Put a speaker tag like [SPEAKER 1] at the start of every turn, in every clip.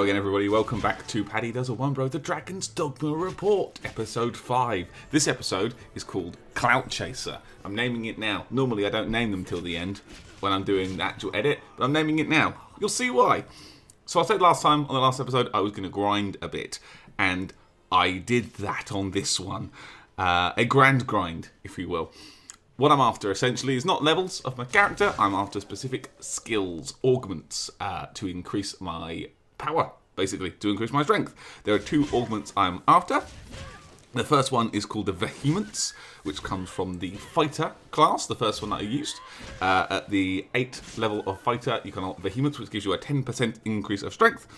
[SPEAKER 1] again, everybody. Welcome back to Paddy Does a One Bro, the Dragon's Dogma Report, episode 5. This episode is called Clout Chaser. I'm naming it now. Normally I don't name them till the end when I'm doing the actual edit, but I'm naming it now. You'll see why. So I said last time, on the last episode, I was going to grind a bit, and I did that on this one. A grand grind, if you will. What I'm after, essentially, is not levels of my character. I'm after specific skills, augments, to increase my power, basically, to increase my strength. There are 2 augments I'm after. The first one is called the Vehemence, which comes from the Fighter class, the first one that I used. At the 8th level of Fighter, you can unlock Vehemence, which gives you a 10% increase of strength.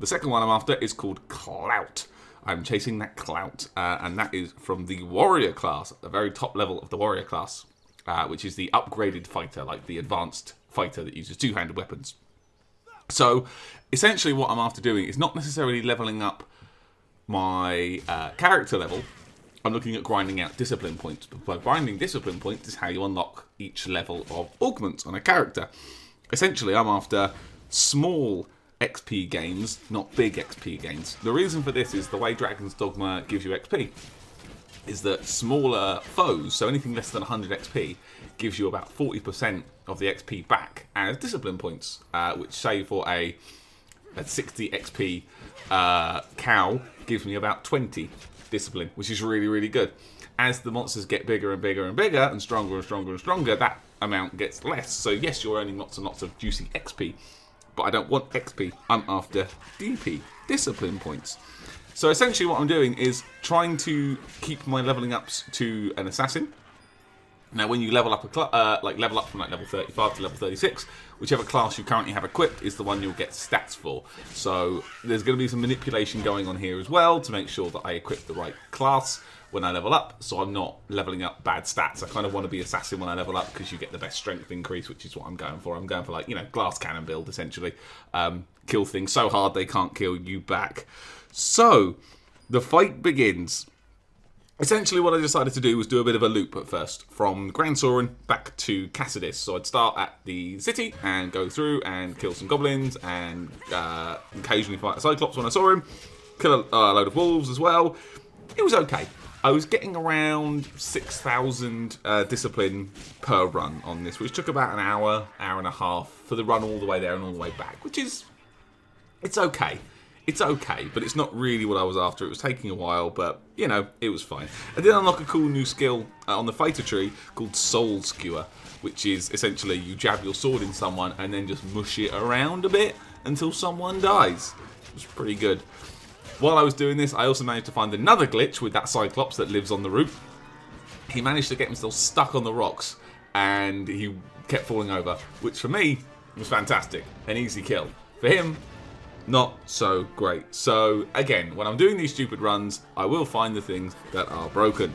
[SPEAKER 1] The second one I'm after is called Clout. I'm chasing that Clout, and that is from the Warrior class, at the very top level of the Warrior class, which is the upgraded fighter, like the advanced fighter that uses 2-handed weapons. So, essentially what I'm after doing is not necessarily leveling up my character level. I'm looking at grinding out discipline points, but by grinding discipline points is how you unlock each level of augments on a character. Essentially, I'm after small XP gains, not big XP gains. The reason for this is the way Dragon's Dogma gives you XP is that smaller foes, so anything less than 100 XP, gives you about 40% of the XP back as discipline points, which say for a 60 XP cow gives me about 20 discipline, which is really, really good. As the monsters get bigger and bigger and bigger and stronger and stronger and stronger, that amount gets less. So yes, you're earning lots and lots of juicy XP, but I don't want XP. I'm after DP, discipline points. So essentially what I'm doing is trying to keep my leveling ups to an assassin. Now when you level up level up from like level 35 to level 36, whichever class you currently have equipped is the one you'll get stats for. So there's going to be some manipulation going on here as well to make sure that I equip the right class when I level up, so I'm not leveling up bad stats. I kind of want to be assassin when I level up because you get the best strength increase, which is what I'm going for. I'm going for, like, you know, glass cannon build, essentially. Kill things so hard they can't kill you back. So, the fight begins. Essentially what I decided to do was do a bit of a loop at first, from Grand Soren back to Cassidus. So I'd start at the city and go through and kill some goblins and occasionally fight a Cyclops when I saw him. Kill a load of wolves as well. It was okay. I was getting around 6,000 discipline per run on this, which took about an hour, hour and a half for the run all the way there and all the way back, which is, it's okay. It's okay, but it's not really what I was after. It was taking a while, but, you know, it was fine. I did unlock a cool new skill on the fighter tree called Soul Skewer, which is essentially you jab your sword in someone and then just mush it around a bit until someone dies. It was pretty good. While I was doing this, I also managed to find another glitch with that Cyclops that lives on the roof. He managed to get himself stuck on the rocks, and he kept falling over, which for me was fantastic. An easy kill. For him, not so great. So, again, when I'm doing these stupid runs, I will find the things that are broken.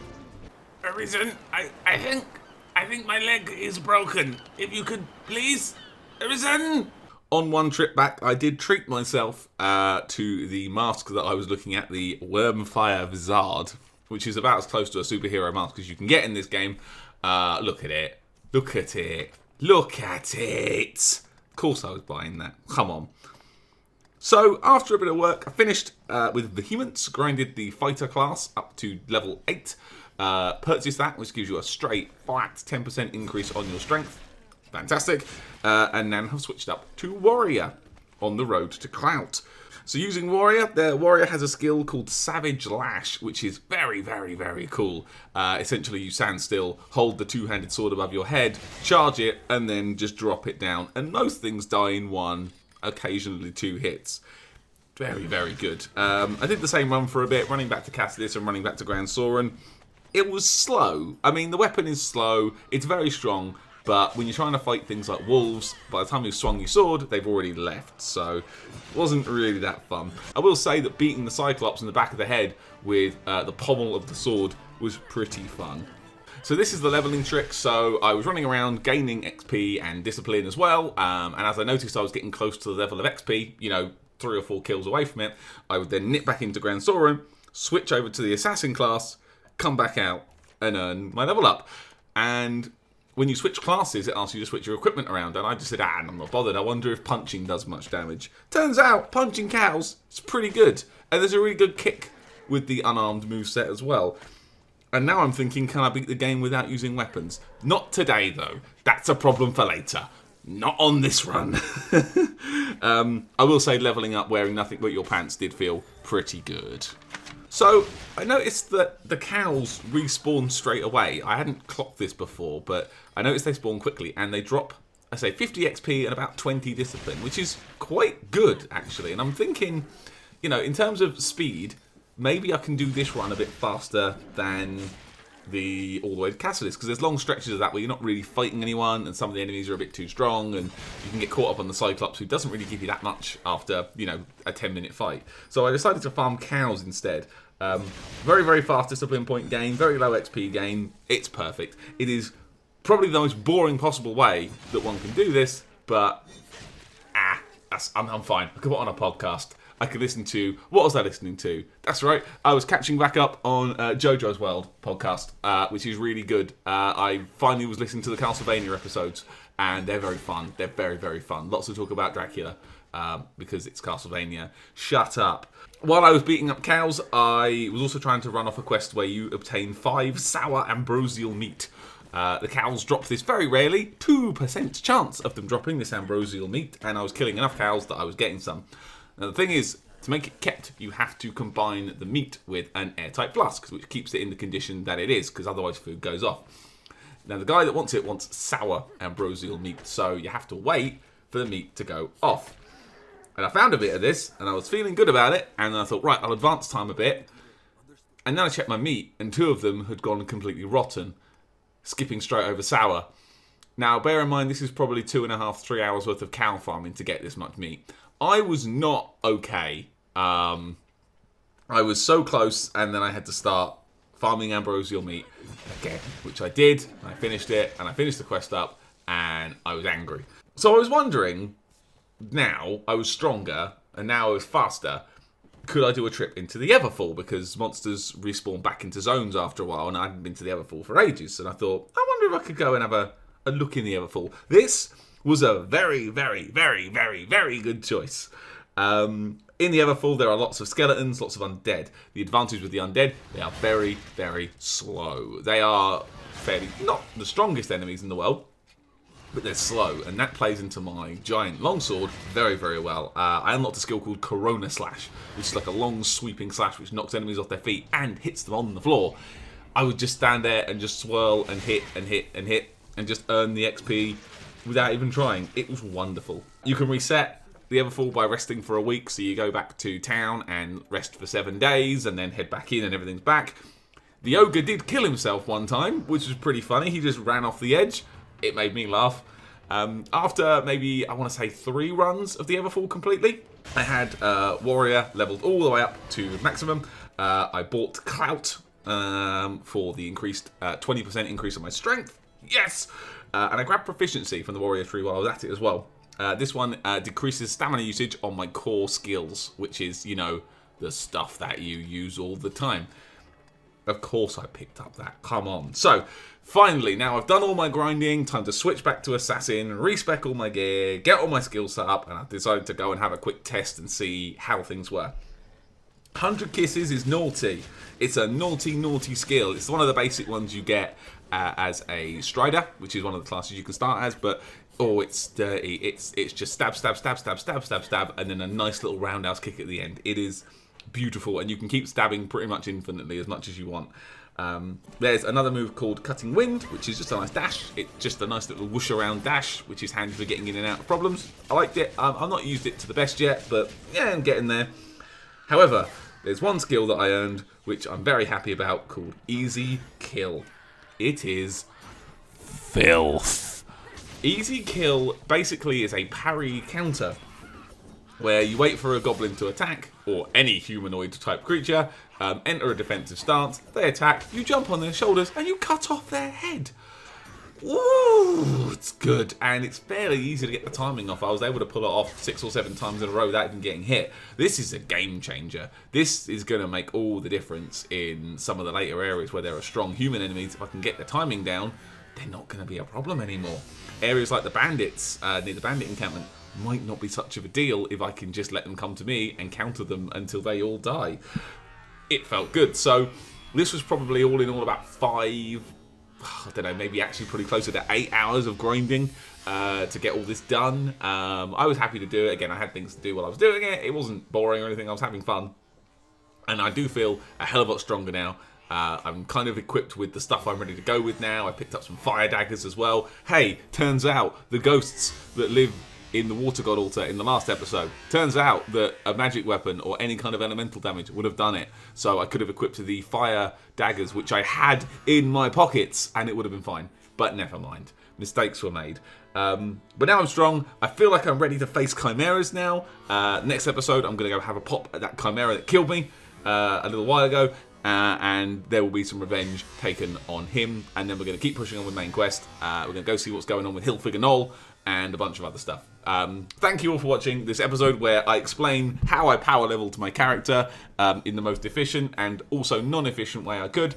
[SPEAKER 2] Arisen, I think my leg is broken. If you could, please. Arisen!
[SPEAKER 1] On one trip back, I did treat myself to the mask that I was looking at, the Wormfire Vizard, which is about as close to a superhero mask as you can get in this game. Look at it. Look at it. Look at it. Of course I was buying that. Come on. So, after a bit of work, I finished with Vehemence, grinded the Fighter class up to level 8. Purchased that, which gives you a straight, flat 10% increase on your strength. Fantastic. And then have switched up to Warrior on the road to Clout. So using Warrior, the Warrior has a skill called Savage Lash, which is very, very, very cool. Essentially, you stand still, hold the 2-handed sword above your head, charge it, and then just drop it down. And most things die in 1, occasionally 2 hits. Very, very good. I did the same run for a bit, running back to Cassidus and running back to Grand Soren. It was slow. I mean, the weapon is slow. It's very strong. But when you're trying to fight things like wolves, by the time you've swung your sword, they've already left. So it wasn't really that fun. I will say that beating the Cyclops in the back of the head with the pommel of the sword was pretty fun. So this is the leveling trick. So I was running around gaining XP and discipline as well. And as I noticed I was getting close to the level of XP, you know, 3 or 4 kills away from it, I would then nip back into Grand Soren, switch over to the Assassin class, come back out and earn my level up. And when you switch classes, it asks you to switch your equipment around, and I just said, I'm not bothered. I wonder if punching does much damage. Turns out, punching cows is pretty good, and there's a really good kick with the unarmed moveset as well. And now I'm thinking, can I beat the game without using weapons? Not today, though. That's a problem for later. Not on this run. I will say leveling up wearing nothing but your pants did feel pretty good. So, I noticed that the cows respawn straight away. I hadn't clocked this before, but I noticed they spawn quickly, and they drop, I say, 50 XP and about 20 discipline, which is quite good, actually. And I'm thinking, in terms of speed, maybe I can do this run a bit faster than all the way to Cassidus, because there's long stretches of that where you're not really fighting anyone, and some of the enemies are a bit too strong, and you can get caught up on the Cyclops, who doesn't really give you that much after, a 10-minute fight. So I decided to farm cows instead. Very, very fast discipline point gain, very low XP gain. It's perfect. It is probably the most boring possible way that one can do this, but I'm fine. I could put on a podcast. I could listen to... What was I listening to? That's right. I was catching back up on JoJo's World podcast, which is really good. I finally was listening to the Castlevania episodes, and they're very fun. They're very, very fun. Lots of talk about Dracula, because it's Castlevania. Shut up. While I was beating up cows, I was also trying to run off a quest where you obtain 5 sour ambrosial meat. The cows drop this very rarely. 2% chance of them dropping this ambrosial meat, and I was killing enough cows that I was getting some. Now the thing is, to make it kept, you have to combine the meat with an airtight flask, which keeps it in the condition that it is, because otherwise food goes off. Now the guy that wants it wants sour ambrosial meat, so you have to wait for the meat to go off. And I found a bit of this, and I was feeling good about it, and I thought, right, I'll advance time a bit. And then I checked my meat, and 2 of them had gone completely rotten, skipping straight over sour. Now, bear in mind, this is probably 2.5-3 hours worth of cow farming to get this much meat. I was not okay. I was so close, and then I had to start farming ambrosial meat again, which I did. I finished it, and I finished the quest up, and I was angry. So I was wondering, now I was stronger, and now I was faster, could I do a trip into the Everfall? Because monsters respawn back into zones after a while, and I hadn't been to the Everfall for ages. And I thought, I wonder if I could go and have a look in the Everfall. This was a very, very, very, very, very good choice. In the Everfall, there are lots of skeletons, lots of undead. The advantage with the undead, they are very, very slow. They are fairly, not the strongest enemies in the world, but they're slow, and that plays into my giant longsword very, very well. I unlocked a skill called Corona Slash, which is like a long sweeping slash which knocks enemies off their feet and hits them on the floor. I would just stand there and just swirl and hit and hit and hit and just earn the XP without even trying. It was wonderful. You can reset the Everfall by resting for a week, so you go back to town and rest for 7 days and then head back in and everything's back. The ogre did kill himself one time, which was pretty funny. He just ran off the edge. It made me laugh. After maybe, I want to say 3 runs of the Everfall completely, I had Warrior leveled all the way up to maximum. I bought Clout for the increased 20% increase in my strength. Yes! And I grabbed Proficiency from the Warrior tree while I was at it as well. This one decreases stamina usage on my core skills, which is, the stuff that you use all the time. Of course I picked up that. Come on. So, finally, now I've done all my grinding, time to switch back to Assassin, respec all my gear, get all my skills set up, and I've decided to go and have a quick test and see how things were. 100 Kisses is naughty. It's a naughty, naughty skill. It's one of the basic ones you get as a Strider, which is one of the classes you can start as, but oh, it's dirty. It's just stab, stab, stab, stab, stab, stab, stab, and then a nice little roundhouse kick at the end. It is beautiful, and you can keep stabbing pretty much infinitely as much as you want. There's another move called Cutting Wind, which is just a nice dash. It's just a nice little whoosh around dash, which is handy for getting in and out of problems. I liked it. I've not used it to the best yet, but yeah, I'm getting there. However, there's one skill that I earned, which I'm very happy about, called Easy Kill. It is filth. Easy Kill basically is a parry counter, where you wait for a goblin to attack, or any humanoid type creature, enter a defensive stance, they attack, you jump on their shoulders, and you cut off their head. Ooh, it's good, and it's fairly easy to get the timing off. I was able to pull it off 6 or 7 times in a row without even getting hit. This is a game changer. This is going to make all the difference in some of the later areas where there are strong human enemies. If I can get the timing down, they're not going to be a problem anymore. Areas like the bandits near the bandit encampment might not be such of a deal if I can just let them come to me and counter them until they all die. It felt good. So this was probably all in all about 5, I don't know, maybe actually pretty closer to 8 hours of grinding to get all this done. I was happy to do it. Again, I had things to do while I was doing it. It wasn't boring or anything. I was having fun. And I do feel a hell of a lot stronger now. I'm kind of equipped with the stuff I'm ready to go with now. I picked up some fire daggers as well. Hey, turns out the ghosts that live in the Water God altar in the last episode, turns out that a magic weapon or any kind of elemental damage would have done it. So I could have equipped the fire daggers, which I had in my pockets, and it would have been fine. But never mind. Mistakes were made. But now I'm strong. I feel like I'm ready to face chimeras now. Next episode, I'm going to go have a pop at that chimera that killed me a little while ago. And there will be some revenge taken on him. And then we're going to keep pushing on with main quest. We're going to go see what's going on with Hilfiger Knoll and a bunch of other stuff. Thank you all for watching this episode where I explain how I power level to my character in the most efficient and also non-efficient way I could.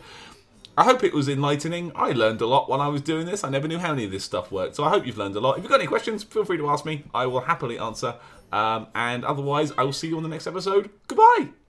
[SPEAKER 1] I hope it was enlightening. I learned a lot while I was doing this. I never knew how any of this stuff worked. So I hope you've learned a lot. If you've got any questions, feel free to ask me. I will happily answer. And otherwise, I will see you on the next episode. Goodbye!